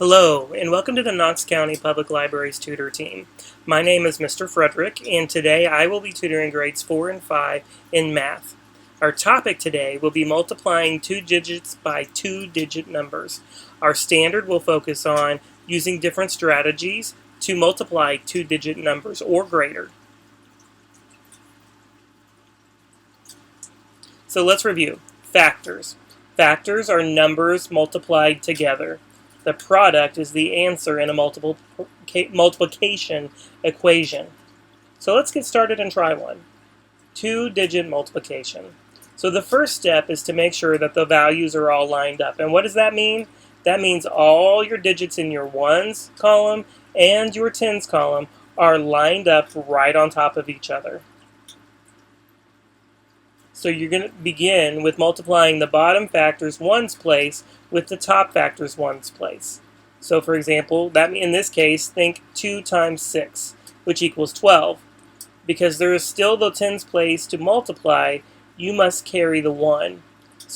Hello, and welcome to the Knox County Public Library's Tutor Team. My name is Mr. Frederick, and today I will be tutoring grades 4 and 5 in math. Our topic today will be multiplying two digits by two-digit numbers. Our standard will focus on using different strategies to multiply two-digit numbers or greater. So let's review. Factors. Factors are numbers multiplied together. The product is the answer in a multiplication equation. So let's get started and try one. Two-digit multiplication. So the first step is to make sure that the values are all lined up. And what does that mean? That means all your digits in your ones column and your tens column are lined up right on top of each other. So you're going to begin with multiplying the bottom factor's ones place with the top factor's ones place. So for example, that in this case, think 2 times 6, which equals 12. Because there is still the tens place to multiply, you must carry the 1.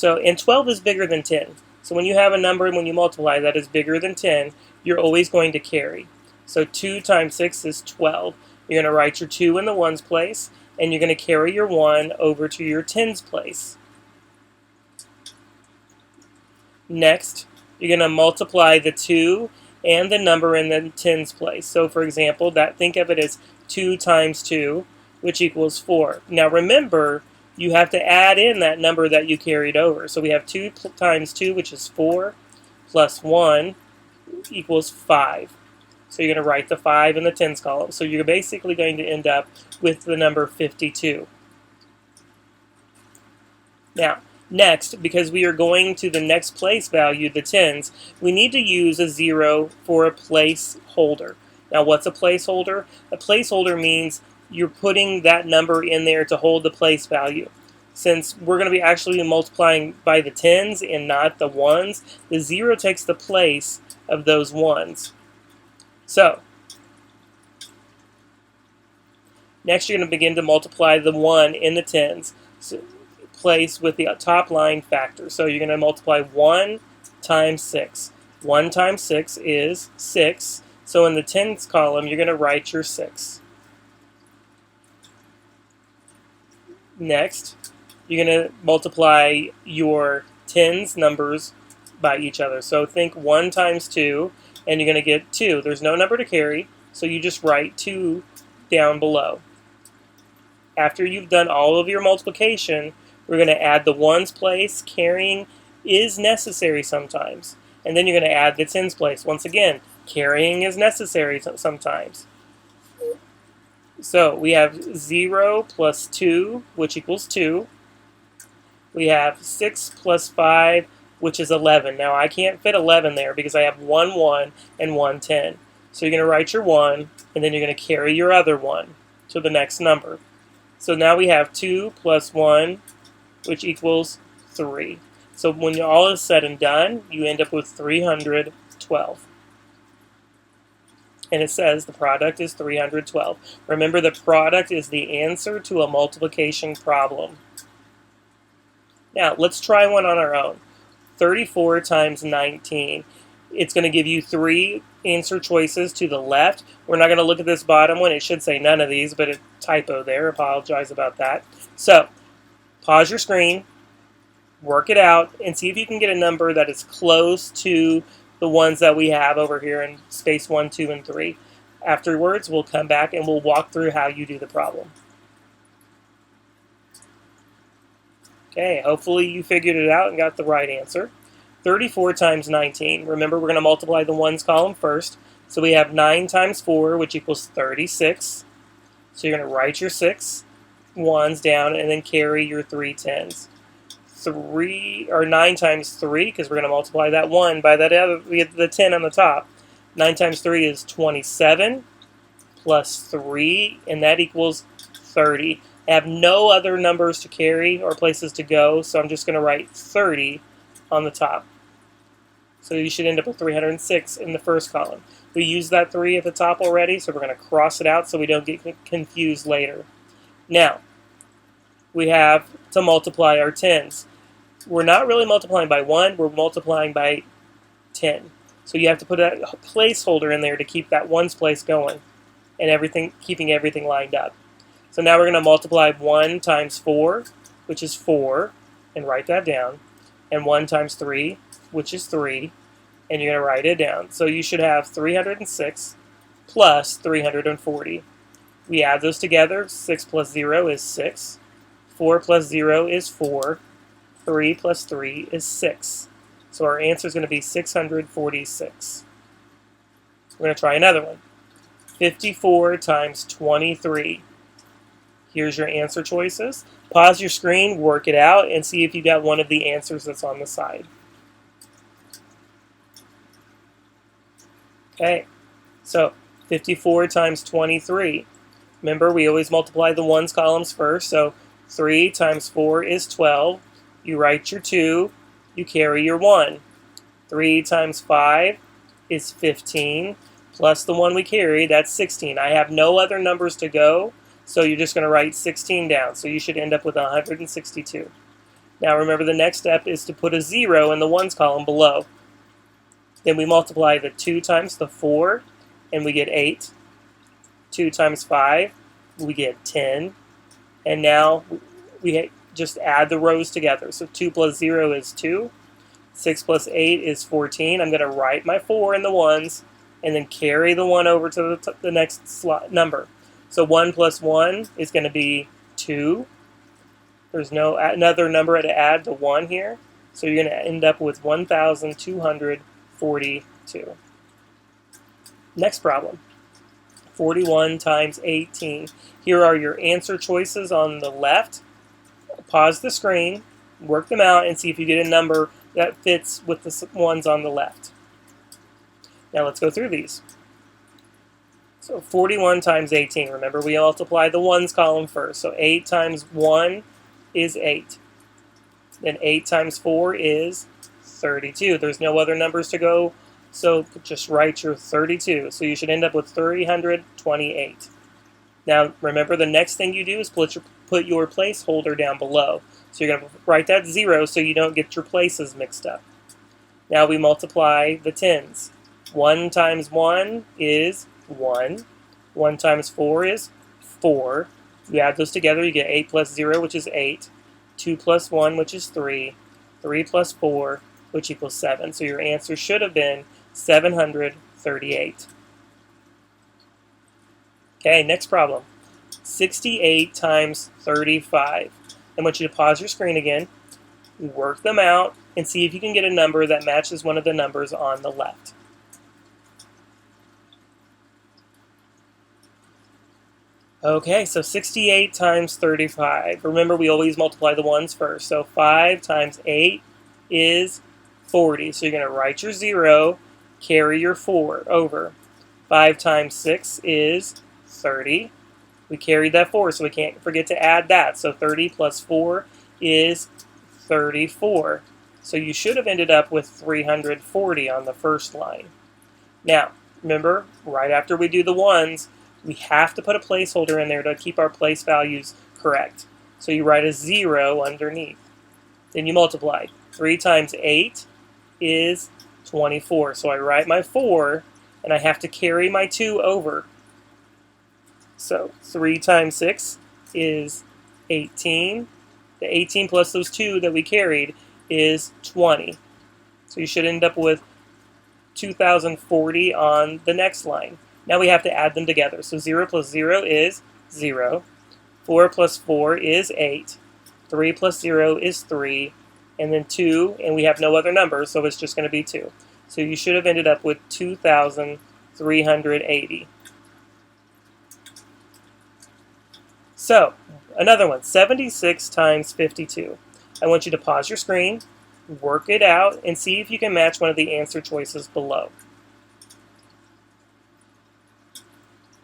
And 12 is bigger than 10. So when you have a number and when you multiply that is bigger than 10, you're always going to carry. So 2 times 6 is 12. You're going to write your 2 in the ones place, and you're going to carry your 1 over to your tens place. Next, you're going to multiply the 2 and the number in the tens place. So for example, think of it as 2 times 2, which equals 4. Now remember, you have to add in that number that you carried over. So we have 2 times 2, which is 4, plus 1 equals 5. So you're going to write the 5 in the tens column. So you're basically going to end up with the number 52. Now, next, because we are going to the next place value, the tens, we need to use a 0 for a placeholder. Now, what's a placeholder? A placeholder means you're putting that number in there to hold the place value. Since we're going to be actually multiplying by the tens and not the ones, the 0 takes the place of those ones. So, next you're going to begin to multiply the 1 in the tens place with the top line factor. So you're going to multiply 1 times 6. 1 times 6 is 6. So in the tens column, you're going to write your 6. Next, you're going to multiply your tens numbers by each other. So think 1 times 2. And you're going to get 2. There's no number to carry, so you just write 2 down below. After you've done all of your multiplication, we're going to add the ones place. Carrying is necessary sometimes. And then you're going to add the tens place. Once again, carrying is necessary sometimes. So we have 0 plus 2, which equals 2. We have 6 plus 5, which is 11. Now I can't fit 11 there because I have 1 1 and 1 10. So you're going to write your 1, and then you're going to carry your other 1 to the next number. So now we have 2 plus 1, which equals 3. So when all is said and done, you end up with 312. And it says the product is 312. Remember, the product is the answer to a multiplication problem. Now let's try one on our own. 34 times 19. It's going to give you 3 answer choices to the left. We're not going to look at this bottom one. It should say none of these, but a typo there. Apologize about that. So, pause your screen, work it out, and see if you can get a number that is close to the ones that we have over here in space 1, 2, and 3. Afterwards, we'll come back and we'll walk through how you do the problem. Okay, hopefully you figured it out and got the right answer. 34 times 19. Remember, we're going to multiply the ones column first. So we have 9 times 4, which equals 36. So you're going to write your 6 ones down and then carry your 3 tens. 9 times 3, because we're going to multiply that 1 by that other, we have the 10 on the top. 9 times 3 is 27 plus 3, and that equals 30. I have no other numbers to carry or places to go, so I'm just going to write 30 on the top. So you should end up with 306 in the first column. We used that 3 at the top already, so we're going to cross it out so we don't get confused later. Now, we have to multiply our tens. We're not really multiplying by 1, we're multiplying by 10. So you have to put a placeholder in there to keep that ones place going and keeping everything lined up. So now we're going to multiply 1 times 4, which is 4, and write that down, and 1 times 3, which is 3, and you're going to write it down. So you should have 306 plus 340. We add those together. 6 plus 0 is 6. 4 plus 0 is 4. 3 plus 3 is 6. So our answer is going to be 646. We're going to try another one. 54 times 23. Here's your answer choices. Pause your screen, work it out, and see if you got one of the answers that's on the side. Okay, so 54 times 23. Remember, we always multiply the ones columns first, so 3 times 4 is 12. You write your 2, you carry your 1. 3 times 5 is 15, plus the 1 we carry, that's 16. I have no other numbers to go, so you're just going to write 16 down. So you should end up with 162. Now remember, the next step is to put a 0 in the ones column below. Then we multiply the 2 times the 4, and we get 8. 2 times 5, we get 10. And now we just add the rows together. So 2 plus 0 is 2. 6 plus 8 is 14. I'm going to write my 4 in the ones, and then carry the 1 over to the next number. So 1 plus 1 is going to be 2. There's no another number to add to 1 here. So you're going to end up with 1,242. Next problem. 41 times 18. Here are your answer choices on the left. Pause the screen, work them out, and see if you get a number that fits with the ones on the left. Now let's go through these. So 41 times 18. Remember, we multiply the ones column first. So 8 times 1 is 8. Then 8 times 4 is 32. There's no other numbers to go, so just write your 32. So you should end up with 328. Now remember, the next thing you do is put your placeholder down below. So you're going to write that 0 so you don't get your places mixed up. Now we multiply the tens. 1 times 1 is 1. 1 times 4 is 4. You add those together, you get 8 plus 0, which is 8. 2 plus 1, which is 3. 3 plus 4, which equals 7. So your answer should have been 738. Okay, next problem. 68 times 35. I want you to pause your screen again, work them out, and see if you can get a number that matches one of the numbers on the left. Okay, so 68 times 35. Remember, we always multiply the ones first. So 5 times 8 is 40. So you're going to write your 0, carry your 4 over. 5 times 6 is 30. We carried that 4, so we can't forget to add that. So 30 plus 4 is 34. So you should have ended up with 340 on the first line. Now, remember, right after we do the ones, we have to put a placeholder in there to keep our place values correct. So you write a 0 underneath. Then you multiply. 3 times 8 is 24. So I write my 4, and I have to carry my 2 over. So 3 times 6 is 18. The 18 plus those 2 that we carried is 20. So you should end up with 2,040 on the next line. Now we have to add them together. So 0 plus 0 is 0. 4 plus 4 is 8. 3 plus 0 is 3. And then 2, and we have no other numbers, so it's just going to be 2. So you should have ended up with 2,380. So, another one, 76 times 52. I want you to pause your screen, work it out, and see if you can match one of the answer choices below.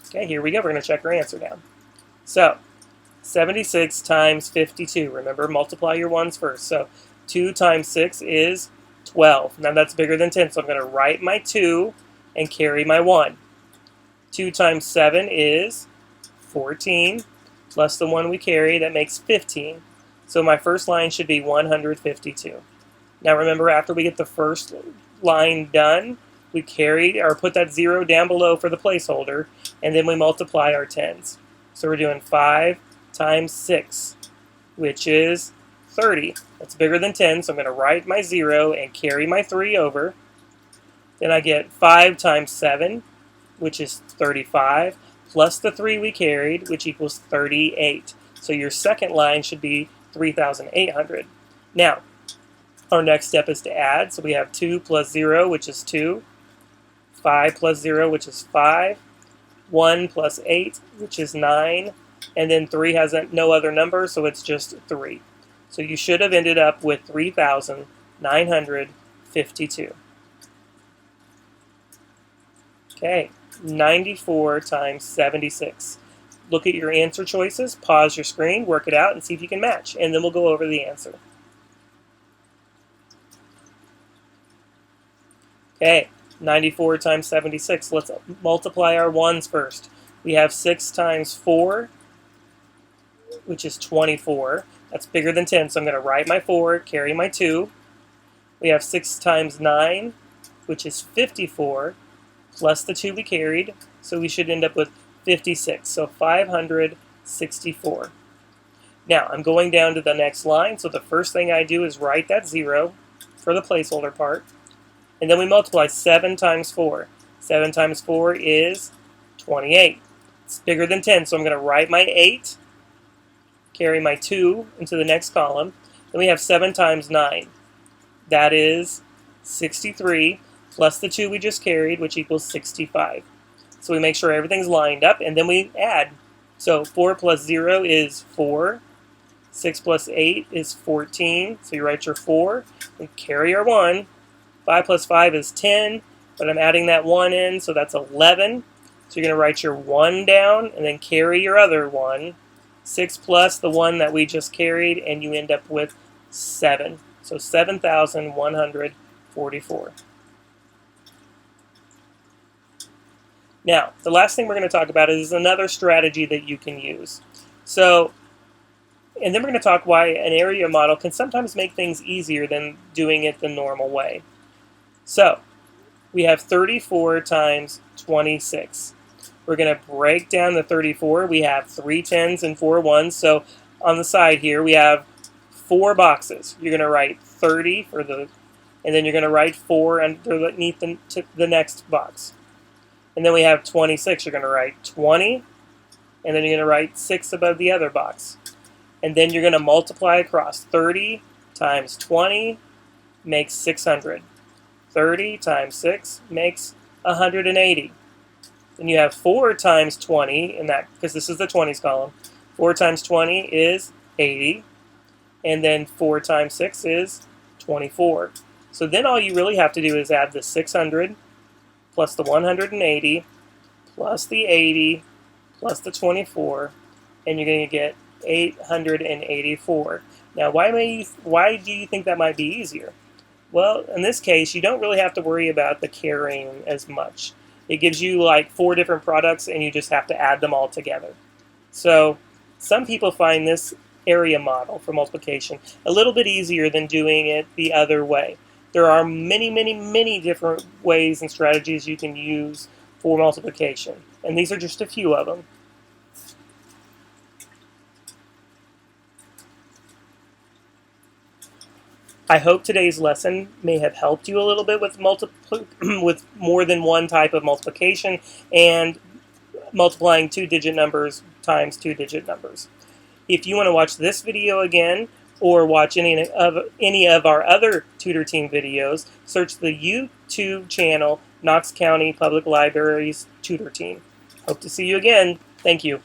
Okay, here we go. We're going to check our answer now. So, 76 times 52. Remember, multiply your ones first. So, 2 times 6 is 12. Now, that's bigger than 10, so I'm going to write my 2 and carry my 1. 2 times 7 is 14, plus the 1 we carry, that makes 15. So my first line should be 152. Now remember, after we get the first line done, we carry or put that 0 down below for the placeholder, and then we multiply our tens. So we're doing 5 times 6, which is 30. That's bigger than 10, so I'm going to write my 0 and carry my 3 over. Then I get 5 times 7, which is 35, plus the 3 we carried, which equals 38. So your second line should be 3,800. Now, our next step is to add. So we have 2 plus 0, which is 2. 5 plus 0, which is 5. 1 plus 8, which is 9. And then 3 has no other number, so it's just 3. So you should have ended up with 3,952. Okay, 94 times 76. Look at your answer choices, pause your screen, work it out, and see if you can match. And then we'll go over the answer. Okay, 94 times 76. Let's multiply our ones first. We have 6 times 4, which is 24. That's bigger than 10, so I'm going to write my 4, carry my 2. We have 6 times 9, which is 54, plus the 2 we carried, so we should end up with 56, so 564. Now, I'm going down to the next line, so the first thing I do is write that 0 for the placeholder part, and then we multiply 7 times 4. 7 times 4 is 28. It's bigger than 10, so I'm going to write my 8, carry my 2 into the next column. Then we have 7 times 9. That is 63, plus the 2 we just carried, which equals 65. So we make sure everything's lined up, and then we add. So 4 plus 0 is 4. 6 plus 8 is 14. So you write your 4, and carry our 1. 5 plus 5 is 10, but I'm adding that 1 in, so that's 11. So you're going to write your 1 down, and then carry your other 1. 6 plus the 1 that we just carried, and you end up with 7. So 7,144. Now, the last thing we're going to talk about is another strategy that you can use. So, and then we're going to talk why an area model can sometimes make things easier than doing it the normal way. So, we have 34 times 26. We're going to break down the 34. We have 3 10s and 4 1s. So, on the side here, we have 4 boxes. You're going to write 30 for the, and then you're going to write 4 underneath the next box. And then we have 26. You're going to write 20, and then you're going to write 6 above the other box. And then you're going to multiply across. 30 times 20 makes 600. 30 times 6 makes 180. Then you have 4 times 20 in that, because this is the 20s column. 4 times 20 is 80. And then 4 times 6 is 24. So then all you really have to do is add the 600 plus the 180 plus the 80 plus the 24, and you're going to get 884. Now, why do you think that might be easier? Well, in this case, you don't really have to worry about the carrying as much. It gives you like 4 different products, and you just have to add them all together. So some people find this area model for multiplication a little bit easier than doing it the other way. There are many, many, many different ways and strategies you can use for multiplication, and these are just a few of them. I hope today's lesson may have helped you a little bit with with more than one type of multiplication and multiplying 2-digit numbers times 2-digit numbers. If you want to watch this video again, or watch any of our other Tutor Team videos, search the YouTube channel Knox County Public Library's Tutor Team. Hope to see you again. Thank you.